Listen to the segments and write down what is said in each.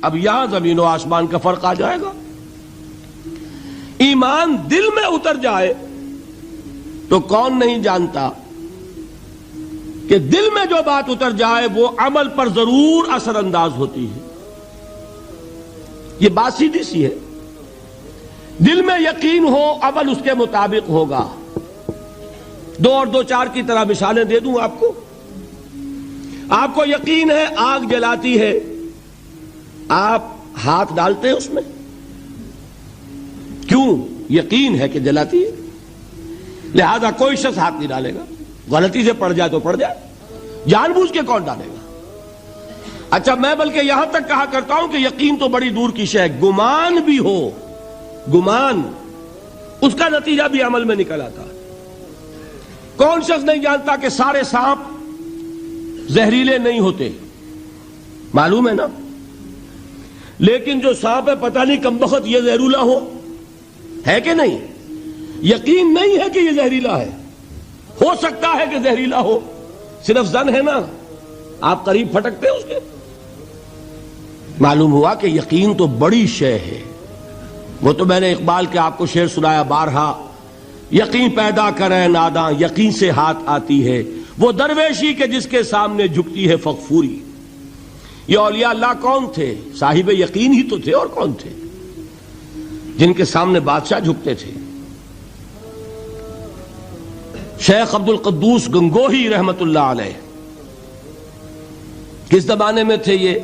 اب یہاں زمین و آسمان کا فرق آ جائے گا۔ ایمان دل میں اتر جائے تو کون نہیں جانتا کہ دل میں جو بات اتر جائے وہ عمل پر ضرور اثر انداز ہوتی ہے۔ یہ بات سیدھی سی ہے، دل میں یقین ہو عمل اس کے مطابق ہوگا۔ دو اور دو چار کی طرح مثالیں دے دوں آپ کو یقین ہے آگ جلاتی ہے، آپ ہاتھ ڈالتے ہیں اس میں، کیوں؟ یقین ہے کہ جلاتی ہے، لہذا کوئی شخص ہاتھ نہیں ڈالے گا، غلطی سے پڑ جائے تو پڑ جائے، جان بوجھ کے کون ڈالے گا؟ اچھا، میں بلکہ یہاں تک کہا کرتا ہوں کہ یقین تو بڑی دور کی شے ہے، گمان بھی ہو، گمان اس کا نتیجہ بھی عمل میں نکل آتا ہے۔ کون شخص نہیں جانتا کہ سارے سانپ زہریلے نہیں ہوتے؟ معلوم ہے نا، لیکن جو سانپ ہے پتہ نہیں کم بخت یہ زہریلا ہے کہ نہیں؟ یقین نہیں ہے کہ یہ زہریلا ہے، ہو سکتا ہے کہ زہریلا ہو، صرف ظن ہے نا، آپ قریب پھٹکتے ہیں اس کے۔ معلوم ہوا کہ یقین تو بڑی شے ہے۔ وہ تو میں نے اقبال کے آپ کو شعر سنایا بارہا، یقین پیدا کرے ناداں یقین سے ہاتھ آتی ہے، وہ درویشی کے جس کے سامنے جھکتی ہے فغفوری۔ یہ اولیاء اللہ کون تھے؟ صاحب یقین ہی تو تھے، اور کون تھے؟ جن کے سامنے بادشاہ جھکتے تھے۔ شیخ عبد القدوس گنگوہی رحمت اللہ علیہ کس زمانے میں تھے؟ یہ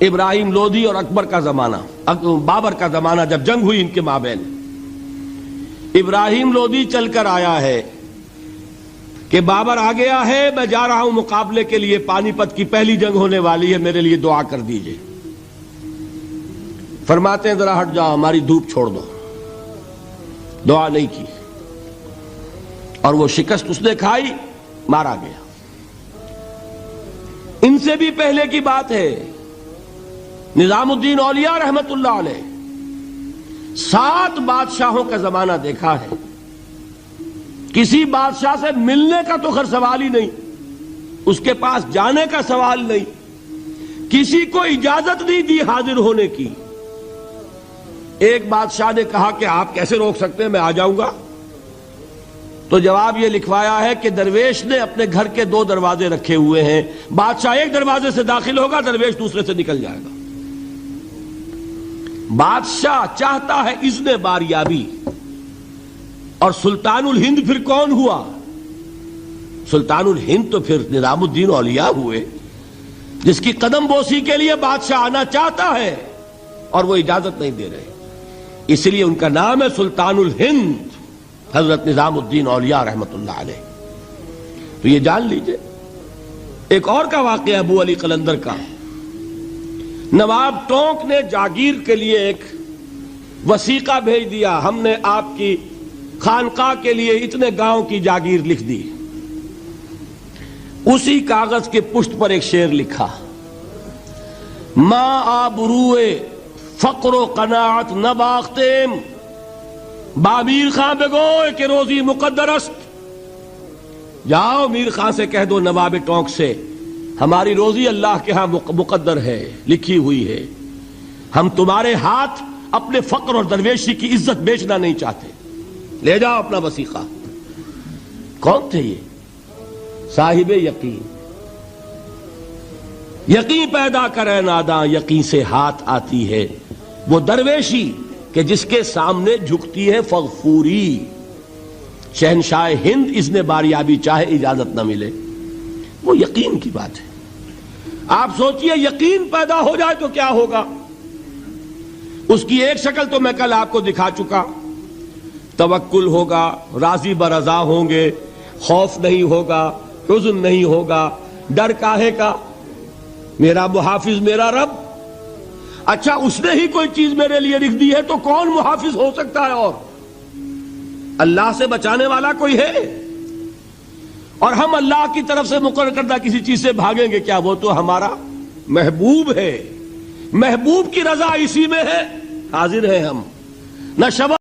ابراہیم لودھی اور اکبر کا زمانہ، بابر کا زمانہ، جب جنگ ہوئی ان کے مابین۔ ابراہیم لودھی چل کر آیا ہے کہ بابر آ گیا ہے، میں جا رہا ہوں مقابلے کے لیے، پانی پت کی پہلی جنگ ہونے والی ہے، میرے لیے دعا کر دیجئے۔ فرماتے ہیں ذرا ہٹ جاؤ، ہماری دھوپ چھوڑ دو۔ دعا نہیں کی اور وہ شکست اس نے کھائی، مارا گیا۔ ان سے بھی پہلے کی بات ہے، نظام الدین اولیاء رحمت اللہ علیہ 7 بادشاہوں کا زمانہ دیکھا ہے۔ کسی بادشاہ سے ملنے کا تو خیر سوال ہی نہیں، اس کے پاس جانے کا سوال نہیں، کسی کو اجازت نہیں دی حاضر ہونے کی۔ ایک بادشاہ نے کہا کہ آپ کیسے روک سکتے ہیں، میں آ جاؤں گا۔ تو جواب یہ لکھوایا ہے کہ درویش نے اپنے گھر کے 2 دروازے رکھے ہوئے ہیں، بادشاہ ایک دروازے سے داخل ہوگا، درویش دوسرے سے نکل جائے گا۔ بادشاہ چاہتا ہے اذن باریابی، اور سلطان الہند پھر کون ہوا؟ سلطان الہند تو پھر نظام الدین اولیاء ہوئے، جس کی قدم بوسی کے لیے بادشاہ آنا چاہتا ہے اور وہ اجازت نہیں دے رہے، اس لیے ان کا نام ہے سلطان الہند حضرت نظام الدین اولیاء رحمت اللہ علیہ۔ تو یہ جان لیجئے۔ ایک اور کا واقعہ ابو علی قلندر کا، نواب ٹونک نے جاگیر کے لیے ایک وثیقہ بھیج دیا، ہم نے آپ کی خانقاہ کے لیے اتنے گاؤں کی جاگیر لکھ دی۔ اسی کاغذ کے پشت پر ایک شعر لکھا، ماں آبروئے فقر و قناعت نہ باختیم، با میر خان بگوئے کہ روزی مقدر است۔ جاؤ میر خان سے کہہ دو، نواب ٹونک سے، ہماری روزی اللہ کے ہاں مقدر ہے، لکھی ہوئی ہے، ہم تمہارے ہاتھ اپنے فقر اور درویشی کی عزت بیچنا نہیں چاہتے، لے جاؤ اپنا وثیقہ۔ کون تھے یہ؟ صاحب یقین۔ یقین پیدا کرے ناداں یقین سے ہاتھ آتی ہے، وہ درویشی کہ جس کے سامنے جھکتی ہے فغفوری۔ شہنشاہ ہند اذن باریابی چاہے اجازت نہ ملے، وہ یقین کی بات ہے۔ آپ سوچئے یقین پیدا ہو جائے تو کیا ہوگا؟ اس کی ایک شکل تو میں کل آپ کو دکھا چکا، توکل ہوگا، راضی برضا ہوں گے، خوف نہیں ہوگا، حزن نہیں ہوگا، ڈر کاہے کا؟ میرا محافظ میرا رب۔ اچھا، اس نے ہی کوئی چیز میرے لیے لکھ دی ہے تو کون محافظ ہو سکتا ہے؟ اور اللہ سے بچانے والا کوئی ہے؟ اور ہم اللہ کی طرف سے مقرر کردہ کسی چیز سے بھاگیں گے کیا؟ وہ تو ہمارا محبوب ہے، محبوب کی رضا اسی میں ہے، حاضر ہیں ہم، نہ شبہ